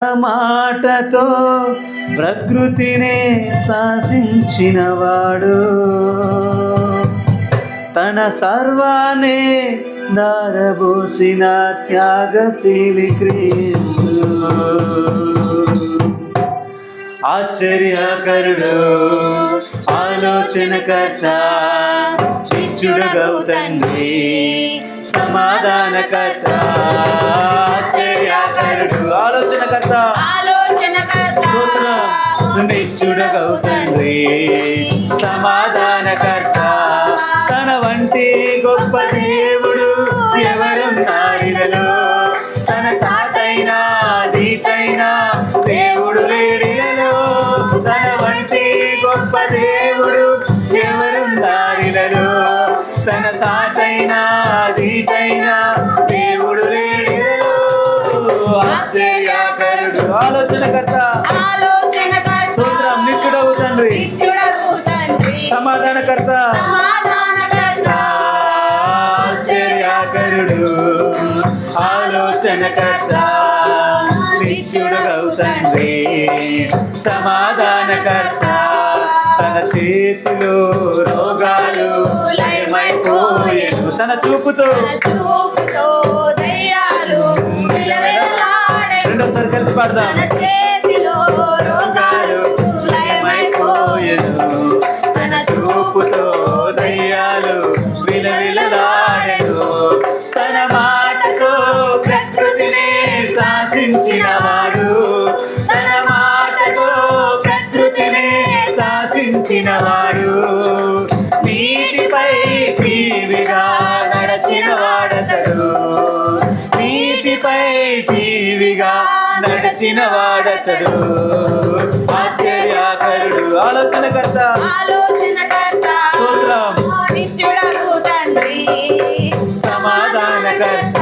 మాటతో ప్రకృతినే శాసించినవాడు, తన సర్వాన్నే దారబోసిన త్యాగశీలి క్రీస్తు. ఆశ్చర్యకరుడు, ఆలోచనకర్త, నిత్యుడగౌ తండ్రి, సమాధానకర్త. ఆశ్చర్యకరుడు, ఆలోచనకర్త, నిత్యుడగౌ తండ్రి, సమాధానకర్త. తన వంటి గొప్ప దేవుడు ఎవరున్నారిలలో, తన సాటైనా దీటైనా దేవుడు లేడిలలో. తన వంటి గొప్ప దేవుడు ఎవరున్నారిలలో, తన సాటైనా దీటైనా దేవుడు లేడిలలో. ఆశ్చర్యకరుడు, ఆలోచనకర్త, స్తోత్రం, నిత్యుడవు తండ్రి, సమాధానకర్త. ఆశ్చర్యకరుడు, ఆలోచనకర్త, నిత్యుడవు తండ్రి, సమాధానకర్త. తన చేతిలో రోగాలు లయమైపోయేను, తన చూపుతో రెండోసారి కలిసి పాడదాం. రోగాలు లయమైపోయేను, తన చూపుతో దయ్యాలు విలవిలలాడెను. తన మాటతో ప్రకృతిని శాసించినవాడు, తన మాటతో ప్రకృతిని శాసించినవాడు. నీటిపై టీవిగా నడచిన వాడతడు, నీటిపై టీవిగా నడిచిన వాడతడు. ఆశ్చర్యకరుడు, ఆలోచనకర్త, స్తోత్రం, నిత్యుడగు తండ్రి, సమాధానకర్త.